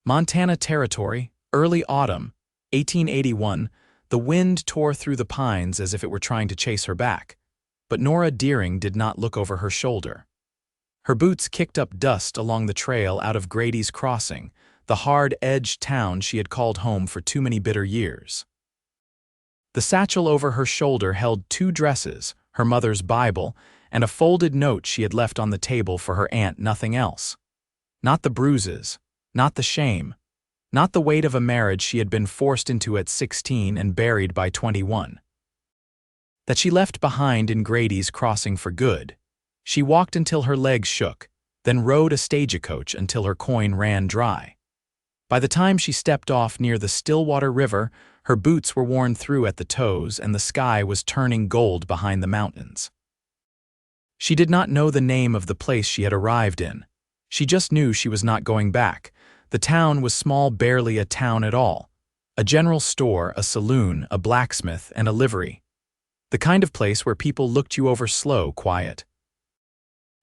Montana Territory, early autumn, 1881, the wind tore through the pines as if it were trying to chase her back. But Norah Dearing did not look over her shoulder. Her boots kicked up dust along the trail out of Grady's Crossing, the hard-edged town she had called home for too many bitter years. The satchel over her shoulder held 2 dresses, her mother's Bible, and a folded note she had left on the table for her aunt, nothing else. Not the bruises, not the shame, not the weight of a marriage she had been forced into at 16 and buried by 21. That she left behind in Grady's Crossing for good. She walked until her legs shook, then rode a stagecoach until her coin ran dry. By the time she stepped off near the Stillwater River, her boots were worn through at the toes and the sky was turning gold behind the mountains. She did not know the name of the place she had arrived in. She just knew she was not going back. The town was small, barely a town at all. A general store, a saloon, a blacksmith, and a livery. The kind of place where people looked you over slow, quiet.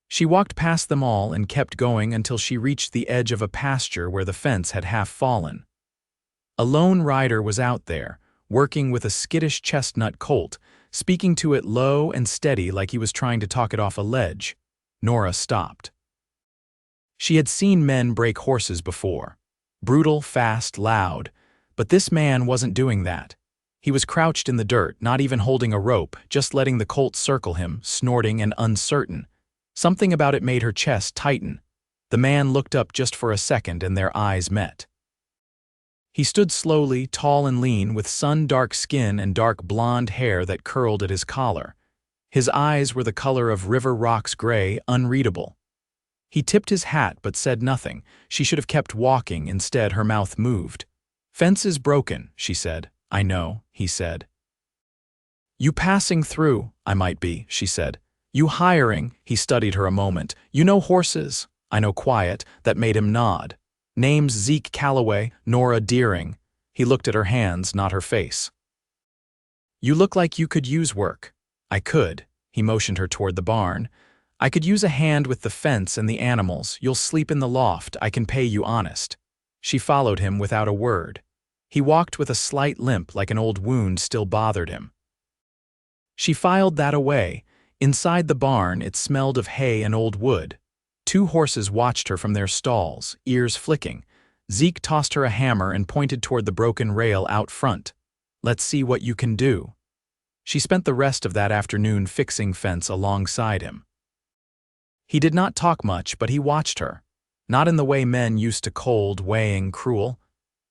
She walked past them all and kept going until she reached the edge of a pasture where the fence had half fallen. A lone rider was out there, working with a skittish chestnut colt, speaking to it low and steady like he was trying to talk it off a ledge. Norah stopped. She had seen men break horses before. Brutal, fast, loud. But this man wasn't doing that. He was crouched in the dirt, not even holding a rope, just letting the colt circle him, snorting and uncertain. Something about it made her chest tighten. The man looked up just for a second and their eyes met. He stood slowly, tall and lean, with sun-dark skin and dark blonde hair that curled at his collar. His eyes were the color of river rocks, gray, unreadable. He tipped his hat but said nothing. She should have kept walking. Instead, her mouth moved. "Fence is broken," she said. "I know," he said. "You passing through?" "I might be," she said. "You hiring?" He studied her a moment. "You know horses?" "I know." Quiet. That made him nod. "Name's Zeke Calloway, Norah Dearing." He looked at her hands, not her face. "You look like you could use work." "I could." He motioned her toward the barn. "I could use a hand with the fence and the animals. You'll sleep in the loft. I can pay you honest." She followed him without a word. He walked with a slight limp, like an old wound still bothered him. She filed that away. Inside the barn, it smelled of hay and old wood. 2 horses watched her from their stalls, ears flicking. Zeke tossed her a hammer and pointed toward the broken rail out front. "Let's see what you can do." She spent the rest of that afternoon fixing fence alongside him. He did not talk much, but he watched her. Not in the way men used to, cold, weighing, cruel.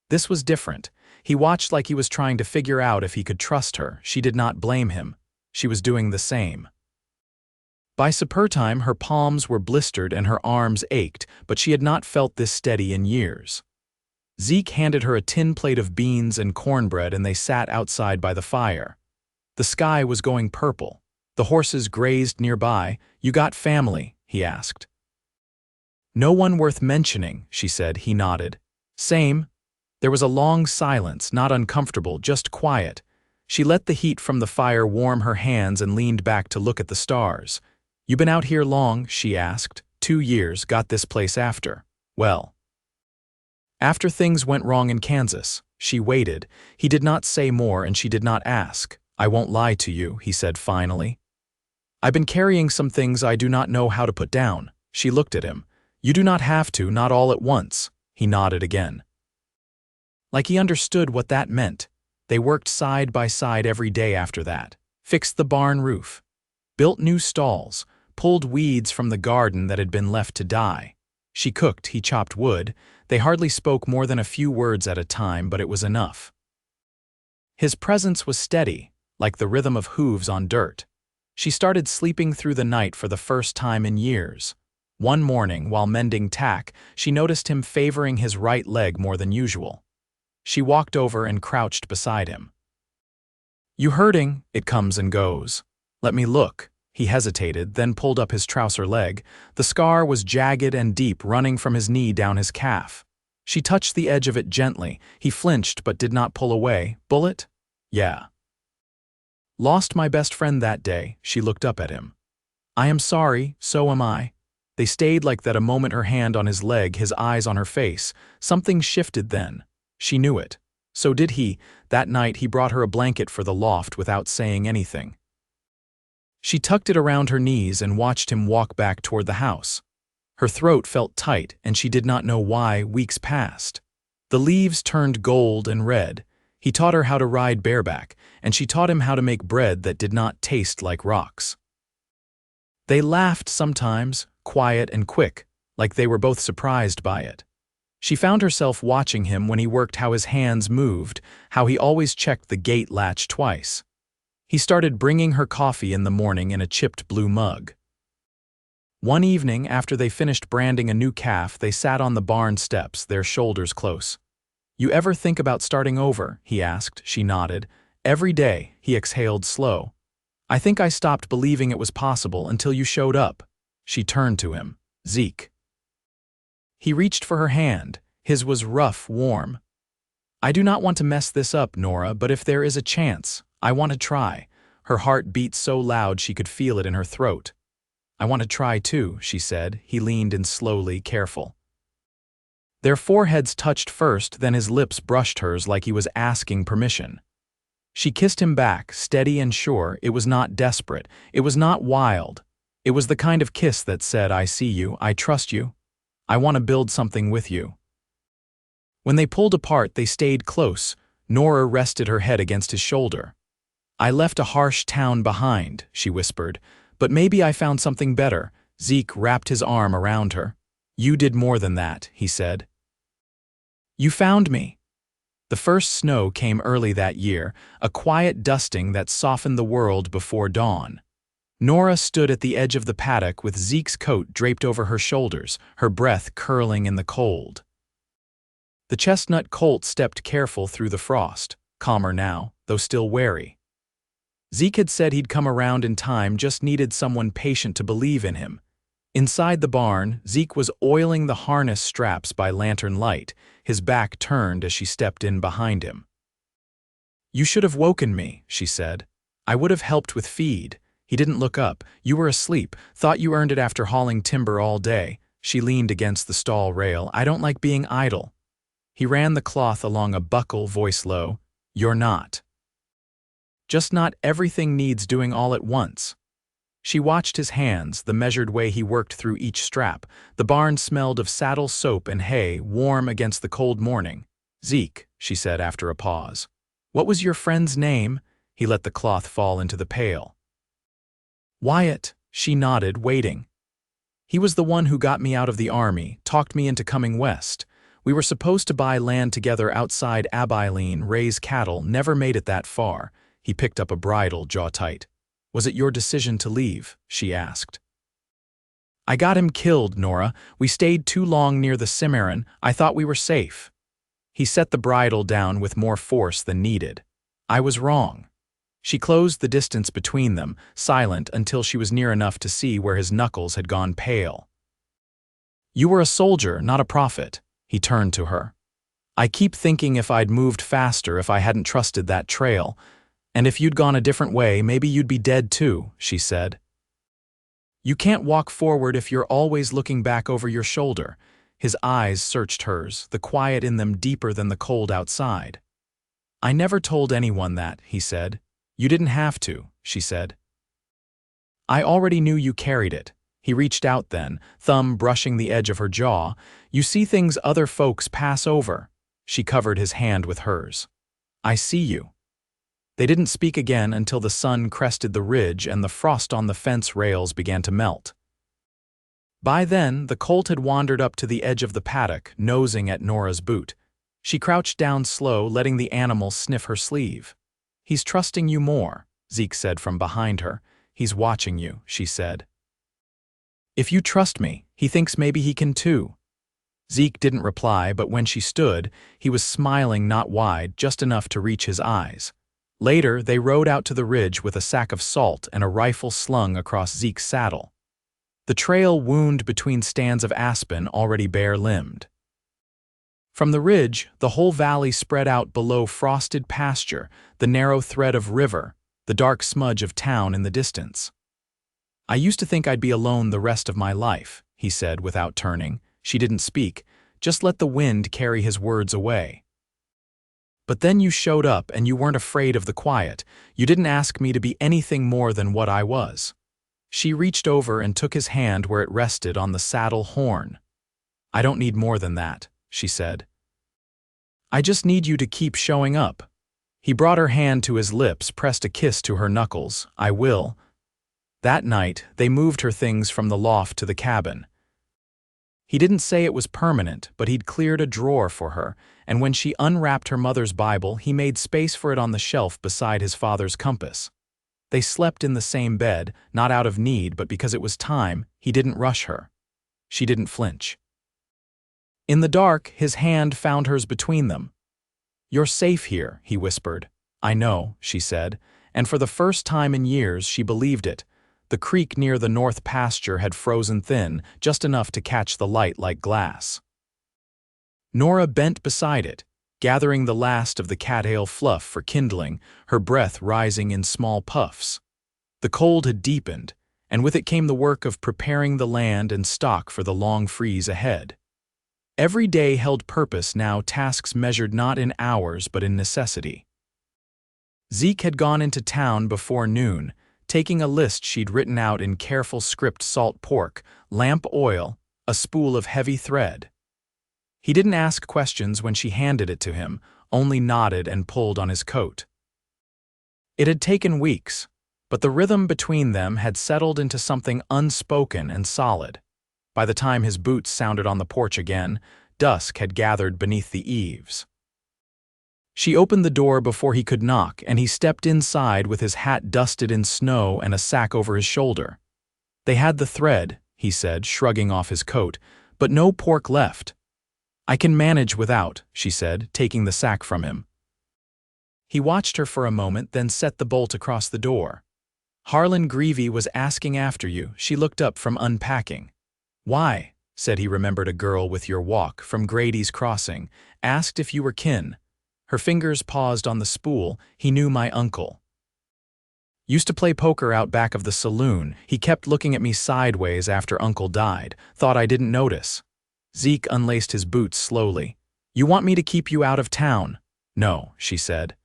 This was different. He watched like he was trying to figure out if he could trust her. She did not blame him. She was doing the same. By supper time, her palms were blistered and her arms ached, but she had not felt this steady in years. Zeke handed her a tin plate of beans and cornbread and they sat outside by the fire. The sky was going purple. The horses grazed nearby. "You got family?" he asked. "No one worth mentioning," she said. He nodded. "Same." There was a long silence, not uncomfortable, just quiet. She let the heat from the fire warm her hands and leaned back to look at the stars. "You been out here long?" she asked. 2 years, got this place after. "Well." "After things went wrong in Kansas." She waited. He did not say more and she did not ask. "I won't lie to you," he said finally. "I've been carrying some things I do not know how to put down." She looked at him. "You do not have to, not all at once." He nodded again. Like he understood what that meant. They worked side by side every day after that. Fixed the barn roof. Built new stalls. Pulled weeds from the garden that had been left to die. She cooked, he chopped wood. They hardly spoke more than a few words at a time, but it was enough. His presence was steady, like the rhythm of hooves on dirt. She started sleeping through the night for the first time in years. One morning, while mending tack, she noticed him favoring his right leg more than usual. She walked over and crouched beside him. "You hurting?" "It comes and goes." "Let me look." He hesitated, then pulled up his trouser leg. The scar was jagged and deep, running from his knee down his calf. She touched the edge of it gently. He flinched but did not pull away. "Bullet?" "Yeah." "Lost my best friend that day." She looked up at him. "I am sorry, so am I." They stayed like that a moment, her hand on his leg, his eyes on her face. Something shifted then. She knew it. So did he. That night he brought her a blanket for the loft without saying anything. She tucked it around her knees and watched him walk back toward the house. Her throat felt tight, and she did not know why. Weeks passed. The leaves turned gold and red. He taught her how to ride bareback, and she taught him how to make bread that did not taste like rocks. They laughed sometimes, quiet and quick, like they were both surprised by it. She found herself watching him when he worked, how his hands moved, how he always checked the gate latch twice. He started bringing her coffee in the morning in a chipped blue mug. One evening, after they finished branding a new calf, they sat on the barn steps, their shoulders close. "You ever think about starting over?" he asked. She nodded. "Every day," he exhaled slow. "I think I stopped believing it was possible until you showed up." She turned to him. "Zeke." He reached for her hand. His was rough, warm. "I do not want to mess this up, Norah, but if there is a chance, I want to try." Her heart beat so loud she could feel it in her throat. "I want to try too," she said. He leaned in slowly, careful. Their foreheads touched first, then his lips brushed hers like he was asking permission. She kissed him back, steady and sure. It was not desperate. It was not wild. It was the kind of kiss that said, "I see you, I trust you. I want to build something with you." When they pulled apart, they stayed close. Norah rested her head against his shoulder. "I left a harsh town behind," she whispered, "but maybe I found something better." Zeke wrapped his arm around her. "You did more than that," he said. "You found me." The first snow came early that year, a quiet dusting that softened the world before dawn. Norah stood at the edge of the paddock with Zeke's coat draped over her shoulders, her breath curling in the cold. The chestnut colt stepped careful through the frost, calmer now, though still wary. Zeke had said he'd come around in time, just needed someone patient to believe in him. Inside the barn, Zeke was oiling the harness straps by lantern light, his back turned as she stepped in behind him. "You should have woken me," she said. "I would have helped with feed." He didn't look up. "You were asleep. Thought you earned it after hauling timber all day." She leaned against the stall rail. "I don't like being idle." He ran the cloth along a buckle, voice low. "You're not. Just not everything needs doing all at once." She watched his hands, the measured way he worked through each strap. The barn smelled of saddle soap and hay, warm against the cold morning. "Zeke," she said after a pause. "What was your friend's name?" He let the cloth fall into the pail. "Wyatt," she nodded, waiting. "He was the one who got me out of the army, talked me into coming west. We were supposed to buy land together outside Abilene, raise cattle, never made it that far." He picked up a bridle, jaw tight. "Was it your decision to leave?" she asked. "I got him killed, Norah. We stayed too long near the Cimarron. I thought we were safe." He set the bridle down with more force than needed. "I was wrong." She closed the distance between them, silent until she was near enough to see where his knuckles had gone pale. "You were a soldier, not a prophet." He turned to her. "I keep thinking if I'd moved faster, if I hadn't trusted that trail. And if you'd gone a different way, maybe you'd be dead too," she said. "You can't walk forward if you're always looking back over your shoulder." His eyes searched hers, the quiet in them deeper than the cold outside. "I never told anyone that," he said. "You didn't have to," she said. "I already knew you carried it." He reached out then, thumb brushing the edge of her jaw. "You see things other folks pass over." She covered his hand with hers. "I see you." They didn't speak again until the sun crested the ridge and the frost on the fence rails began to melt. By then, the colt had wandered up to the edge of the paddock, nosing at Norah's boot. She crouched down slow, letting the animal sniff her sleeve. "He's trusting you more," Zeke said from behind her. "He's watching you," she said. "If you trust me, he thinks maybe he can too." Zeke didn't reply, but when she stood, he was smiling not wide, just enough to reach his eyes. Later, they rode out to the ridge with a sack of salt and a rifle slung across Zeke's saddle. The trail wound between stands of aspen already bare-limbed. From the ridge, the whole valley spread out below frosted pasture, the narrow thread of river, the dark smudge of town in the distance. "I used to think I'd be alone the rest of my life," he said without turning. She didn't speak. Just let the wind carry his words away. But then you showed up and you weren't afraid of the quiet. You didn't ask me to be anything more than what I was. She reached over and took his hand where it rested on the saddle horn. I don't need more than that, she said. I just need you to keep showing up. He brought her hand to his lips, pressed a kiss to her knuckles. I will. That night, they moved her things from the loft to the cabin. He didn't say it was permanent, but he'd cleared a drawer for her, and when she unwrapped her mother's Bible, he made space for it on the shelf beside his father's compass. They slept in the same bed, not out of need, but because it was time. He didn't rush her. She didn't flinch. In the dark, his hand found hers between them. You're safe here, he whispered. I know, she said, and for the first time in years she believed it. The creek near the north pasture had frozen thin, just enough to catch the light like glass. Norah bent beside it, gathering the last of the cattail fluff for kindling, her breath rising in small puffs. The cold had deepened, and with it came the work of preparing the land and stock for the long freeze ahead. Every day held purpose now, tasks measured not in hours but in necessity. Zeke had gone into town before noon, taking a list she'd written out in careful script: salt pork, lamp oil, a spool of heavy thread. He didn't ask questions when she handed it to him, only nodded and pulled on his coat. It had taken weeks, but the rhythm between them had settled into something unspoken and solid. By the time his boots sounded on the porch again, dusk had gathered beneath the eaves. She opened the door before he could knock, and he stepped inside with his hat dusted in snow and a sack over his shoulder. They had the thread, he said, shrugging off his coat, but no pork left. I can manage without, she said, taking the sack from him. He watched her for a moment, then set the bolt across the door. Harlan Greavy was asking after you. She looked up from unpacking. Why? Said he remembered a girl with your walk from Grady's crossing, asked if you were kin. Her fingers paused on the spool. He knew my uncle. Used to play poker out back of the saloon. He kept looking at me sideways after Uncle died, thought I didn't notice. Zeke unlaced his boots slowly. You want me to keep you out of town? No, she said.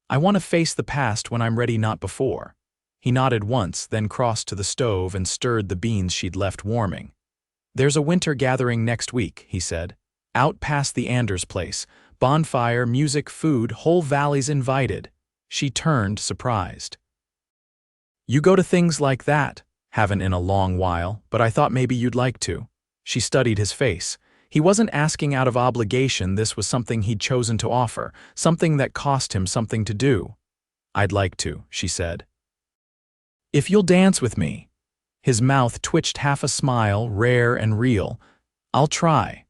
I want to face the past when I'm ready, not before. He nodded once, then crossed to the stove and stirred the beans she'd left warming. There's a winter gathering next week, he said. Out past the Anders place. Bonfire, music, food, whole valley's invited. She turned, surprised. You go to things like that? Haven't in a long while, but I thought maybe you'd like to. She studied his face. He wasn't asking out of obligation. This was something he'd chosen to offer, something that cost him something to do. I'd like to, she said. If you'll dance with me. His mouth twitched half a smile, rare and real. I'll try.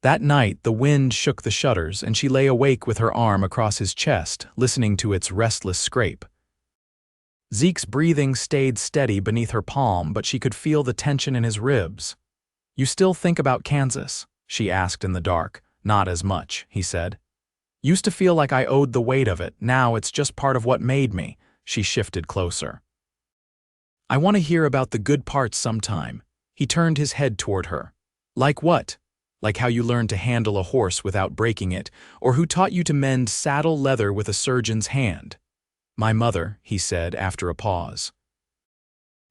That night, the wind shook the shutters, and she lay awake with her arm across his chest, listening to its restless scrape. Zeke's breathing stayed steady beneath her palm, but she could feel the tension in his ribs. You still think about Kansas? She asked in the dark. Not as much, he said. Used to feel like I owed the weight of it. Now it's just part of what made me. She shifted closer. I want to hear about the good parts sometime. He turned his head toward her. Like what? Like how you learned to handle a horse without breaking it, or who taught you to mend saddle leather with a surgeon's hand. My mother, he said after a pause.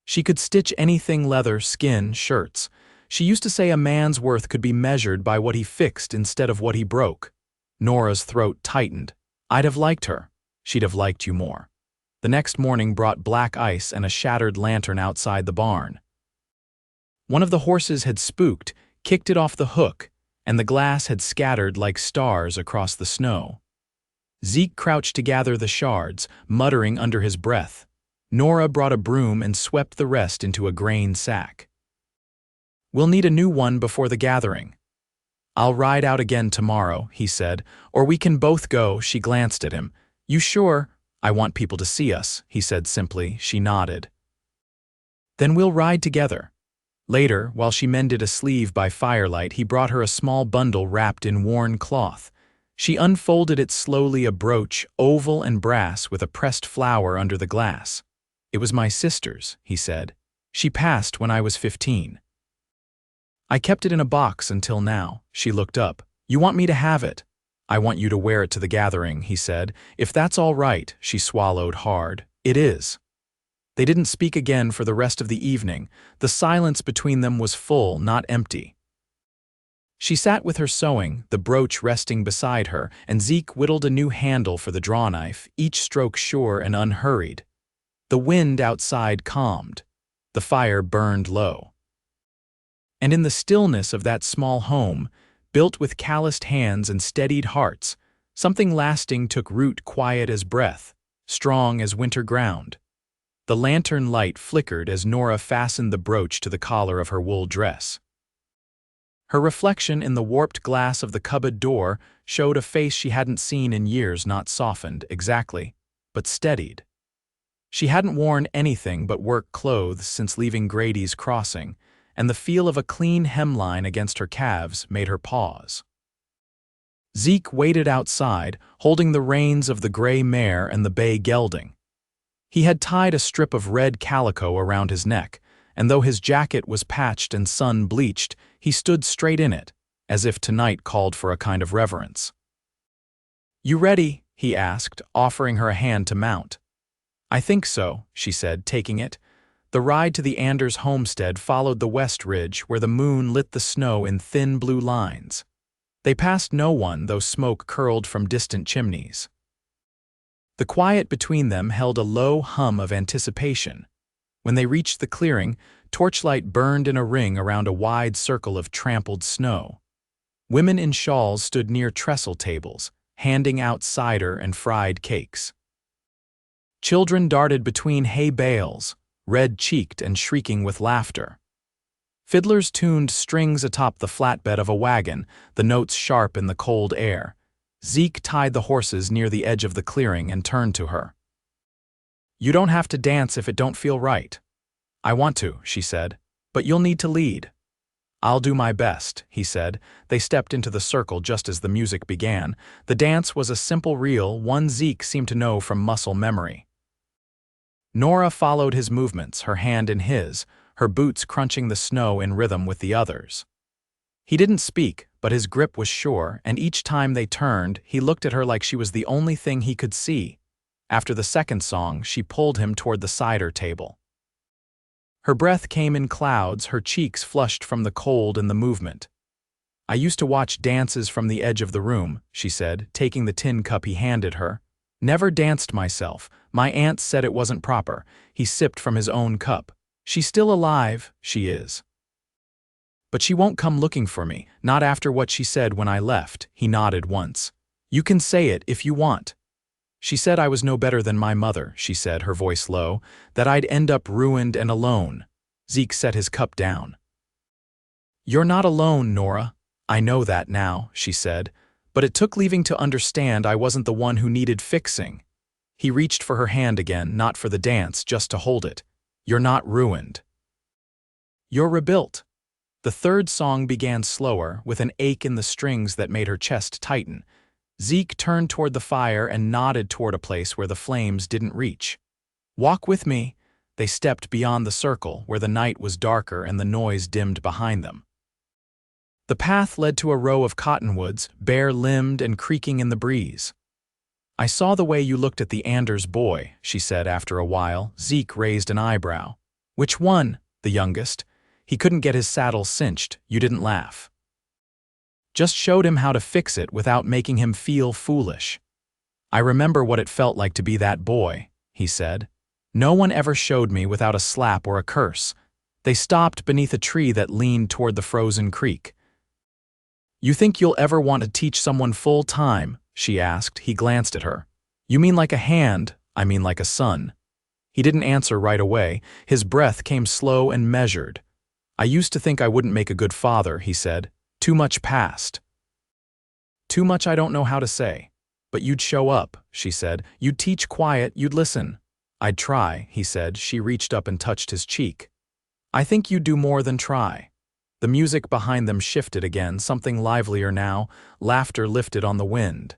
She could stitch anything: leather, skin, shirts. She used to say a man's worth could be measured by what he fixed instead of what he broke. Norah's throat tightened. I'd have liked her. She'd have liked you more. The next morning brought black ice and a shattered lantern outside the barn. One of the horses had spooked, kicked it off the hook, and the glass had scattered like stars across the snow. Zeke crouched to gather the shards, muttering under his breath. Norah brought a broom and swept the rest into a grain sack. We'll need a new one before the gathering. I'll ride out again tomorrow, he said, or we can both go. She glanced at him. You sure? I want people to see us, he said simply. She nodded. Then we'll ride together. Later, while she mended a sleeve by firelight, he brought her a small bundle wrapped in worn cloth. She unfolded it slowly, a brooch, oval and brass, with a pressed flower under the glass. It was my sister's, he said. She passed when I was 15. I kept it in a box until now. She looked up. You want me to have it? I want you to wear it to the gathering, he said. If that's all right, she swallowed hard. It is. They didn't speak again for the rest of the evening. The silence between them was full, not empty. She sat with her sewing, the brooch resting beside her, and Zeke whittled a new handle for the drawknife, each stroke sure and unhurried. The wind outside calmed. The fire burned low. And in the stillness of that small home, built with calloused hands and steadied hearts, something lasting took root, quiet as breath, strong as winter ground. The lantern light flickered as Norah fastened the brooch to the collar of her wool dress. Her reflection in the warped glass of the cupboard door showed a face she hadn't seen in years, not softened, exactly, but steadied. She hadn't worn anything but work clothes since leaving Grady's crossing, and the feel of a clean hemline against her calves made her pause. Zeke waited outside, holding the reins of the gray mare and the bay gelding. He had tied a strip of red calico around his neck, and though his jacket was patched and sun-bleached, he stood straight in it, as if tonight called for a kind of reverence. "You ready?" he asked, offering her a hand to mount. "I think so," she said, taking it. The ride to the Anders homestead followed the west ridge where the moon lit the snow in thin blue lines. They passed no one, though smoke curled from distant chimneys. The quiet between them held a low hum of anticipation. When they reached the clearing, torchlight burned in a ring around a wide circle of trampled snow. Women in shawls stood near trestle tables, handing out cider and fried cakes. Children darted between hay bales, red-cheeked and shrieking with laughter. Fiddlers tuned strings atop the flatbed of a wagon, the notes sharp in the cold air. Zeke tied the horses near the edge of the clearing and turned to her. "You don't have to dance if it don't feel right." "I want to," she said, "but you'll need to lead." "I'll do my best," he said. They stepped into the circle just as the music began. The dance was a simple reel, one Zeke seemed to know from muscle memory. Norah followed his movements, her hand in his, her boots crunching the snow in rhythm with the others. He didn't speak, but his grip was sure, and each time they turned, he looked at her like she was the only thing he could see. After the second song, she pulled him toward the cider table. Her breath came in clouds, her cheeks flushed from the cold and the movement. "I used to watch dances from the edge of the room," she said, taking the tin cup he handed her. "Never danced myself. My aunt said it wasn't proper." He sipped from his own cup. "She's still alive, she is. But she won't come looking for me, not after what she said when I left." He nodded once. "You can say it if you want. She said I was no better than my mother," she said, her voice low, "that I'd end up ruined and alone." Zeke set his cup down. "You're not alone, Norah. I know that now," she said, "but it took leaving to understand I wasn't the one who needed fixing." He reached for her hand again, not for the dance, just to hold it. "You're not ruined. You're rebuilt." The third song began slower, with an ache in the strings that made her chest tighten. Zeke turned toward the fire and nodded toward a place where the flames didn't reach. "Walk with me." They stepped beyond the circle, where the night was darker and the noise dimmed behind them. The path led to a row of cottonwoods, bare-limbed and creaking in the breeze. "I saw the way you looked at the Anders boy," she said after a while. Zeke raised an eyebrow. "Which one?" "The youngest. He couldn't get his saddle cinched. You didn't laugh. Just showed him how to fix it without making him feel foolish." "I remember what it felt like to be that boy," he said. "No one ever showed me without a slap or a curse." They stopped beneath a tree that leaned toward the frozen creek. "You think you'll ever want to teach someone full-time?" she asked. He glanced at her. "You mean like a hand? I mean like a son." He didn't answer right away. His breath came slow and measured. "I used to think I wouldn't make a good father," he said. "Too much past. Too much I don't know how to say. But you'd show up," she said. "You'd teach quiet, you'd listen." "I'd try," he said. She reached up and touched his cheek. "I think you'd do more than try." The music behind them shifted again, something livelier now. Laughter lifted on the wind.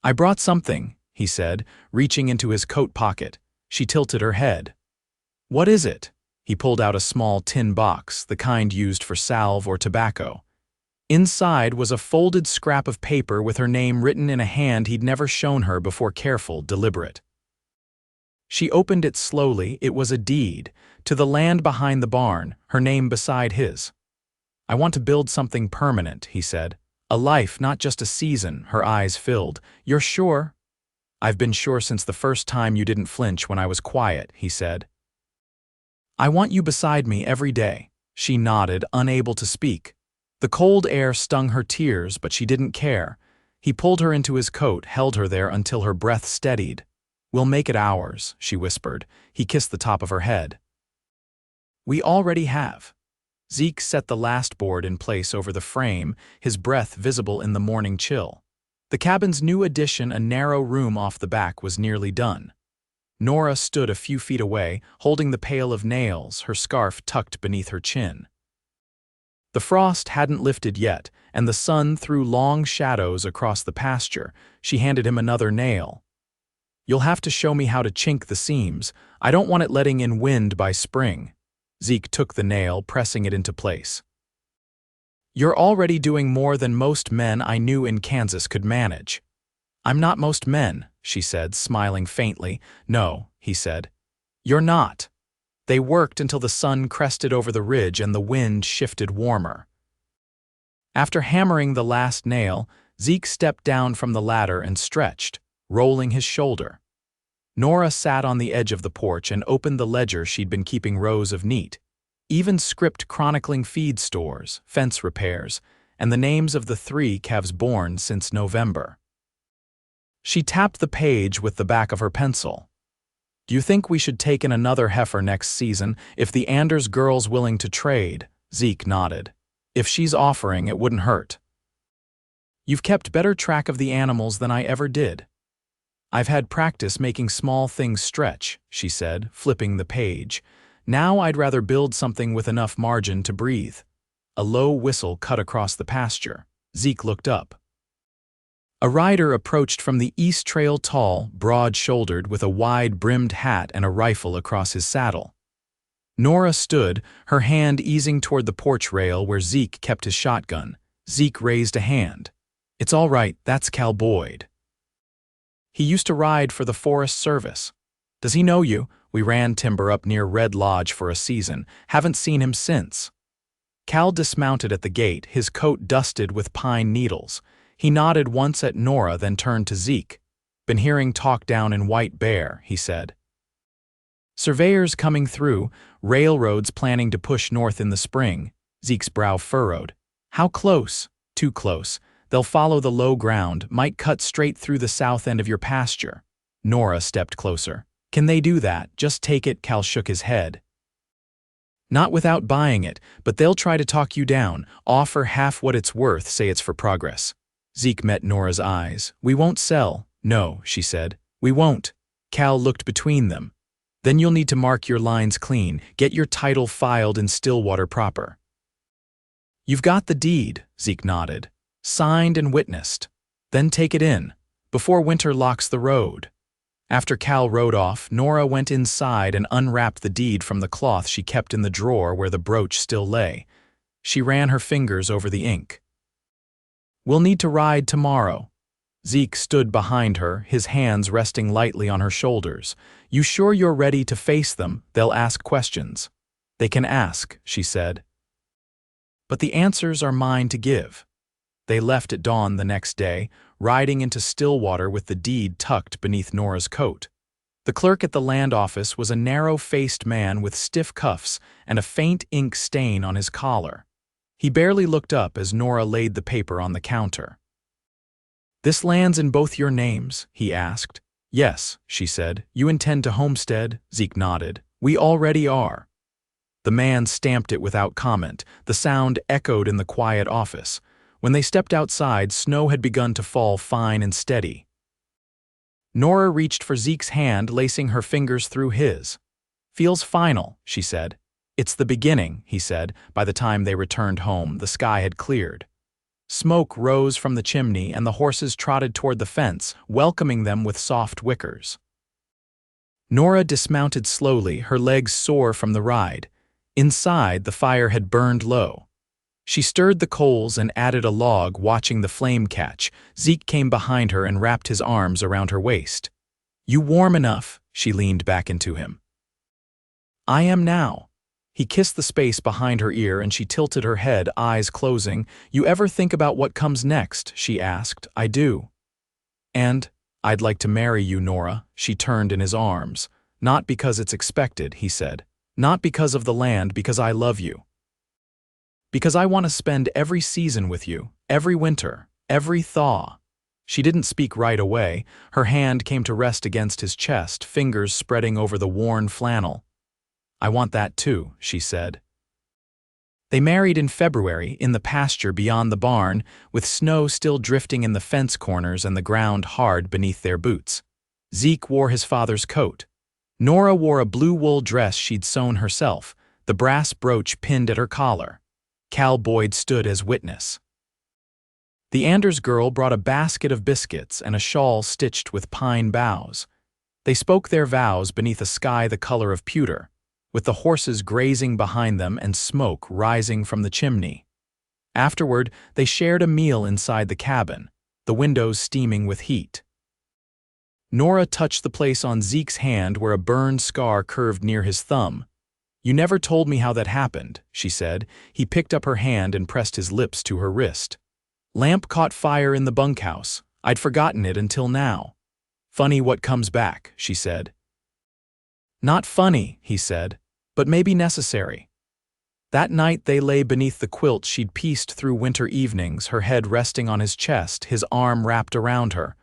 "I brought something," he said, reaching into his coat pocket. She tilted her head. "What is it?" He pulled out a small tin box, the kind used for salve or tobacco. Inside was a folded scrap of paper with her name written in a hand he'd never shown her before, careful, deliberate. She opened it slowly. It was a deed, to the land behind the barn, her name beside his. "I want to build something permanent," he said. "A life, not just a season." Her eyes filled. "You're sure?" "I've been sure since the first time you didn't flinch when I was quiet," he said. "I want you beside me every day." She nodded, unable to speak. The cold air stung her tears, but she didn't care. He pulled her into his coat, held her there until her breath steadied. "We'll make it ours," she whispered. He kissed the top of her head. "We already have." Zeke set the last board in place over the frame, his breath visible in the morning chill. The cabin's new addition, a narrow room off the back, was nearly done. Norah stood a few feet away, holding the pail of nails, her scarf tucked beneath her chin. The frost hadn't lifted yet, and the sun threw long shadows across the pasture. She handed him another nail. "You'll have to show me how to chink the seams. I don't want it letting in wind by spring." Zeke took the nail, pressing it into place. "You're already doing more than most men I knew in Kansas could manage." "I'm not most men," she said, smiling faintly. "No," he said. "You're not." They worked until the sun crested over the ridge and the wind shifted warmer. After hammering the last nail, Zeke stepped down from the ladder and stretched, rolling his shoulder. Norah sat on the edge of the porch and opened the ledger she'd been keeping, rows of neat, even script chronicling feed stores, fence repairs, and the names of the 3 calves born since November. She tapped the page with the back of her pencil. "Do you think we should take in another heifer next season, if the Anders girl's willing to trade?" Zeke nodded. "If she's offering, it wouldn't hurt." "You've kept better track of the animals than I ever did." "I've had practice making small things stretch," she said, flipping the page. "Now I'd rather build something with enough margin to breathe." A low whistle cut across the pasture. Zeke looked up. A rider approached from the east trail, tall, broad-shouldered, with a wide-brimmed hat and a rifle across his saddle. Norah stood, her hand easing toward the porch rail where Zeke kept his shotgun. Zeke raised a hand. "It's all right, that's Cowboy. He used to ride for the Forest Service." "Does he know you?" "We ran timber up near Red Lodge for a season. Haven't seen him since." Cal dismounted at the gate, his coat dusted with pine needles. He nodded once at Norah, then turned to Zeke. "Been hearing talk down in White Bear," he said. "Surveyors coming through, railroads planning to push north in the spring." Zeke's brow furrowed. "How close?" "Too close. They'll follow the low ground, might cut straight through the south end of your pasture." Norah stepped closer. "Can they do that? Just take it?" Cal shook his head. "Not without buying it, but they'll try to talk you down, offer half what it's worth, say it's for progress." Zeke met Norah's eyes. "We won't sell." "No," she said. "We won't." Cal looked between them. "Then you'll need to mark your lines clean, get your title filed in Stillwater proper." "You've got the deed," Zeke nodded. "Signed and witnessed. Then take it in, before winter locks the road." After Cal rode off, Norah went inside and unwrapped the deed from the cloth she kept in the drawer where the brooch still lay. She ran her fingers over the ink. "We'll need to ride tomorrow." Zeke stood behind her, his hands resting lightly on her shoulders. "You sure you're ready to face them? They'll ask questions." "They can ask," she said. "But the answers are mine to give." They left at dawn the next day, riding into Stillwater with the deed tucked beneath Norah's coat. The clerk at the land office was a narrow-faced man with stiff cuffs and a faint ink stain on his collar. He barely looked up as Norah laid the paper on the counter. "This land's in both your names?" he asked. "Yes," she said. "You intend to homestead?" Zeke nodded. "We already are." The man stamped it without comment. The sound echoed in the quiet office. When they stepped outside, snow had begun to fall fine and steady. Norah reached for Zeke's hand, lacing her fingers through his. "Feels final," she said. "It's the beginning," he said. By the time they returned home, the sky had cleared. Smoke rose from the chimney and the horses trotted toward the fence, welcoming them with soft whickers. Norah dismounted slowly, her legs sore from the ride. Inside, the fire had burned low. She stirred the coals and added a log, watching the flame catch. Zeke came behind her and wrapped his arms around her waist. "You warm enough," she leaned back into him. "I am now." He kissed the space behind her ear and she tilted her head, eyes closing. "You ever think about what comes next?" she asked. "I do." "And I'd like to marry you, Norah." She turned in his arms. "Not because it's expected," he said. "Not because of the land, because I love you. Because I want to spend every season with you, every winter, every thaw." She didn't speak right away. Her hand came to rest against his chest, fingers spreading over the worn flannel. "I want that too," she said. They married in February, in the pasture beyond the barn, with snow still drifting in the fence corners and the ground hard beneath their boots. Zeke wore his father's coat. Norah wore a blue wool dress she'd sewn herself, the brass brooch pinned at her collar. Cowboy stood as witness. The Anders girl brought a basket of biscuits and a shawl stitched with pine boughs. They spoke their vows beneath a sky the color of pewter, with the horses grazing behind them and smoke rising from the chimney. Afterward, they shared a meal inside the cabin, the windows steaming with heat. Norah touched the place on Zeke's hand where a burned scar curved near his thumb. "You never told me how that happened," she said. He picked up her hand and pressed his lips to her wrist. "Lamp caught fire in the bunkhouse. I'd forgotten it until now." "Funny what comes back," she said. "Not funny," he said, "but maybe necessary." That night they lay beneath the quilt she'd pieced through winter evenings, her head resting on his chest, his arm wrapped around her.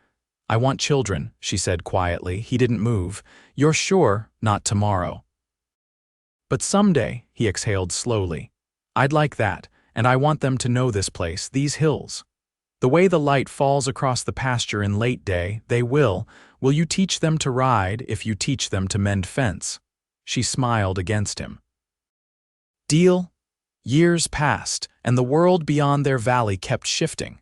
"I want children," she said quietly. He didn't move. "You're sure not tomorrow?" "But someday," he exhaled slowly. "I'd like that, and I want them to know this place, these hills. The way the light falls across the pasture in late day, they will. Will you teach them to ride if you teach them to mend fence?" She smiled against him. Deal? Years passed, and the world beyond their valley kept shifting.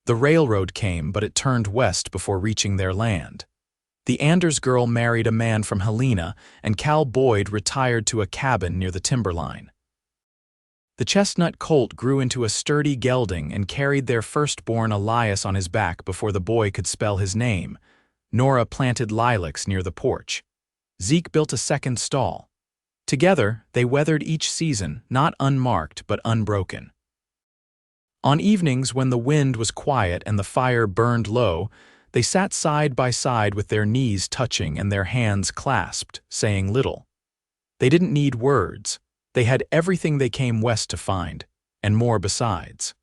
The railroad came, but it turned west before reaching their land. The Anders girl married a man from Helena, and Cal Boyd retired to a cabin near the timberline. The chestnut colt grew into a sturdy gelding and carried their firstborn Elias on his back before the boy could spell his name. Norah planted lilacs near the porch. Zeke built a second stall. Together, they weathered each season, not unmarked but unbroken. On evenings when the wind was quiet and the fire burned low, they sat side by side with their knees touching and their hands clasped, saying little. They didn't need words. They had everything they came west to find, and more besides.